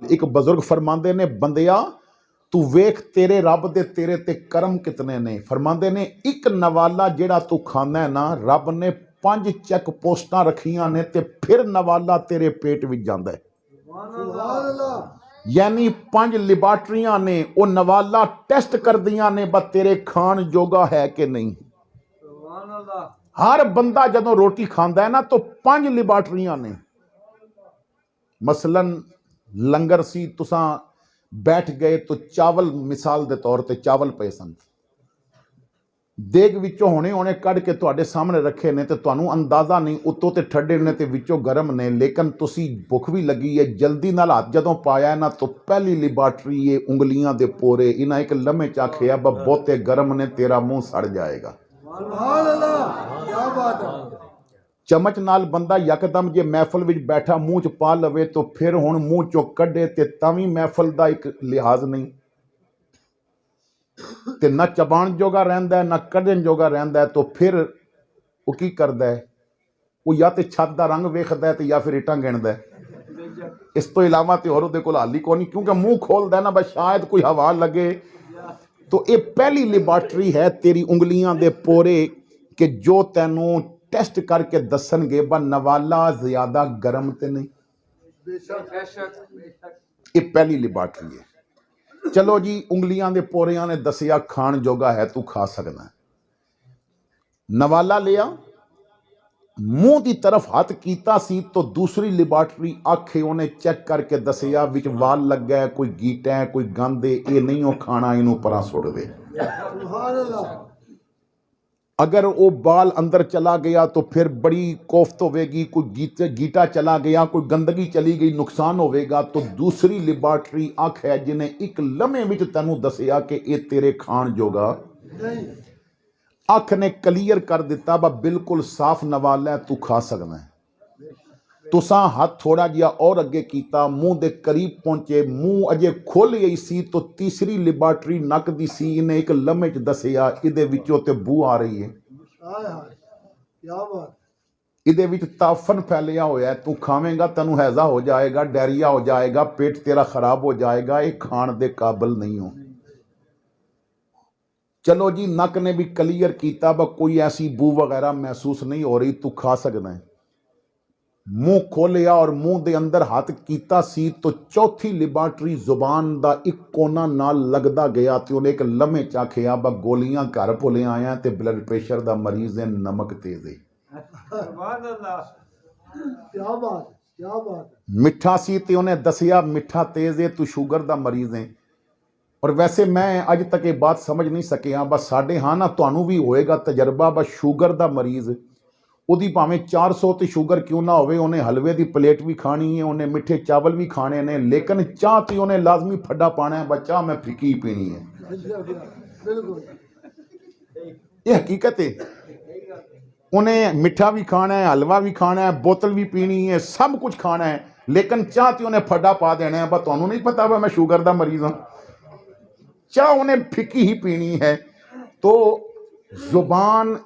एक बजुर्ग फरमाते ने बंदिया तू वेख तेरे रब दे तेरे ते करम कितने ने। फरमाते ने एक नवाला जेड़ा तू खाना है ना, रब ने 5 चेक पोस्टां रखियां ने ते फिर नवाला तेरे पेट विच जांदा है। यानी 5 लिबार्टरियां ने वो नवाला टेस्ट कर दियां ने बस तेरे खान जोगा है कि नहीं। हर बंदा जदों रोटी खांदा है ना तो 5 लिबार्टरियां ने। मसलन लंगर सी, तुसां बैठ गए तो चावल मिसाल के तौर पर चावल पे सन, देग विचों होने होने कढ़ के तुहाडे सामने रखे ने, तो तुहानूं अंदाजा नहीं उत्तों ते ठंडे ने ते विचों गर्म ने, लेकिन तुसी भुख भी लगी है, जल्दी नाल हाथ जदों पाया ना तो पहली लिबार्टरी ये उंगलियां दे पोरे इन्हां एक लम्हे च आखिया बहुते गर्म ने, तेरा मुंह सड़ जाएगा। सुभान अल्लाह, क्या बात है। चमच नाल बंदा यकदम जे महफिल विच बैठा मूँह च पा लवे तो फिर हुण मूँह चों कढ़े ते तां वी महफिल दा एक लिहाज नहीं, ते ना चबाण जोगा रहिंदा ना कढ़न जोगा रहिंदा, तो फिर वो की करदा है, वो या तो छत दा रंग वेखदा है ते या फिर इटां गिणदा है। इस तो इलावा तो होर उहदे कोल हाल ही कोई नहीं, क्योंकि मुंह खोलदा है ना बस शायद कोई हवा लगे। तो ये पहली लिबार्टरी है तेरी उंगलियां दे पोरे कि जो तैनूं टेस्ट करके दसणगे बा नवाला ज्यादा गर्म ते नहीं। ये पहली लिबार्टरी है। चलो जी, उंगलियां दे पोरियां ने दसिया खान जोगा है, तू खा सकना। नवाला लिया, मुंह की तरफ हाथ कीता सी तो दूसरी लिबार्टरी आखे उन्हें चेक करके दसिया विच वाल लगा है, कोई गीटा है, कोई गंद है, ये नहीं हो खाना, इनू परा सुट दे। अगर वो बाल अंदर चला गया तो फिर बड़ी कोफ्त होगी, कोई गीटा चला गया, कोई गंदगी चली गई, नुकसान होगा। तो दूसरी लिबार्टरी अख है जिन्हें एक लम्हे विच तैनूं दसिया कि ये तेरे खान जोगा नहीं। अख ने क्लीयर कर दिता बा बिल्कुल साफ नवाला है, तू खा सकना है। तुसां हाथ थोड़ा जिहा और अगे कीता, मुंह दे करीब पहुंचे, मुंह अजे खुल गई सी तो तीसरी लिबार्टरी नक दी सी, इन्हें एक लम्हे च दसिया इहदे विचों ते बू आ रही है। क्या बात। इहदे विच ताफन फैलिया होया है, तू खावेंगा तैनूं हैजा हो जाएगा, डायरिया हो जाएगा, पेट तेरा खराब हो जाएगा, ये खाण दे काबिल नहीं हो। चलो जी, नक ने भी क्लीयर किया बा कोई ऐसी बू वगैरह महसूस नहीं हो रही, तू खा सकना है। मुंह खोलिया और मुंह दे अंदर हाथ कीता सी तो चौथी लिबार्टरी जुबान दा एक कोना नाल लगदा गया ते उन्हें एक लम्हे च आखिया बा गोलियां घर भुले आया ते ब्लड प्रेशर दा मरीज है, नमक तेज है। क्या बात, क्या बात। मिठा सी ते उन्हें दसिया मिठा तेज है, तू शुगर दा मरीज है। और वैसे मैं अज तक ये बात समझ नहीं सकिया, बस साढ़े हाँ ना तुहानू भी होएगा तजर्बा, बस शुगर दा मरीज उहदी भावें 400 ते शुगर क्यों ना होवे, उन्हें हलवे की प्लेट भी खानी है, उन्हें मिठे चावल भी खाने ने, लेकिन चाह तो उन्हें लाजमी फड्डा पाना है, बच्चा मैं फिकी पीनी है। ये हकीकत है, उन्हें मिठा भी खाना है, हलवा भी खाना है, बोतल भी पीनी है, सब कुछ खाना है, लेकिन चाह तो उन्हें फड्डा पा देना है। बस तुहानू नहीं पता मैं शुगर का मरीज हाँ, चाह उन्हें फिकी ही पीनी है। तो जुबान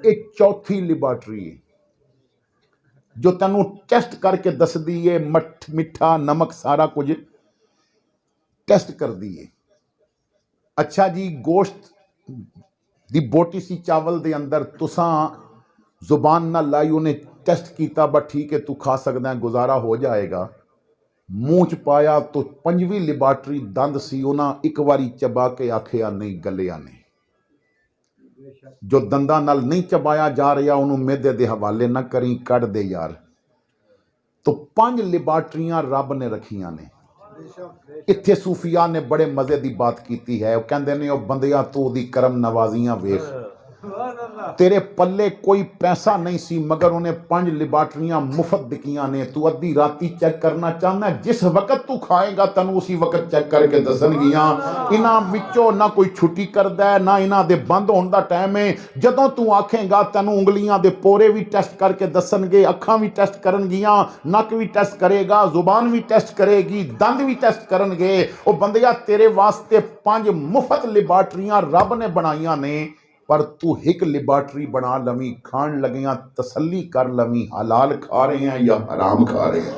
एक चौथी लिबार्टरी है जो तेनू टेस्ट करके दस दी है, मिठा नमक सारा कुछ टेस्ट कर दी है। अच्छा जी, गोश्त दी बोटी सी चावल दे अंदर तुसां जुबान ना लाई, उन्हें टेस्ट किया बस ठीक है तू खा सकदा है, गुजारा हो जाएगा। मूँह च पाया तो 5वीं लिबार्टरी दंद सी, उन्हां एक बारी चबा के आखिया नहीं गलिया नहीं। जो दंदा नाल नहीं चबाया जा रहा उन्होंने मेदे दे हवाले ना करी, कढ़ दे यार। तो 5 लिबार्टरियां रब ने रखियां ने। इत्थे सूफिया ने बड़े मजे की बात की है, वो कहते ने बंदिया तू दी करम नवाजियां वेख, तेरे पल्ले कोई पैसा नहीं सी मगर उन्हें 5 लिबार्टरियां मुफ्त दिखियां ने। तू अद्धी राती चेक करना चाहना, जिस वक्त तू खाएगा तेन उसी वक्त चेक करके दसनगियां। इन्हां विचों ना कोई छुट्टी करदा है, ना इन्हां दे बंद होने का टाइम है। जदों तू आखेगा तेन उंगलियां दे पोरे भी टेस्ट करके दसनगे, अखां भी टेस्ट करनगियां, नक भी टेस्ट करेगा, जुबान भी टेस्ट करेगी, दंद भी टेस्ट करनगे। वो बंदिया तेरे वास्ते 5 मुफ्त लिबार्टरियां रब ने बनाइयां ने, पर तू एक लिबार्टरी बना लवी, खान लगिया तसल्ली कर लवी हलाल खा रहे हैं या हराम खा रहे हैं।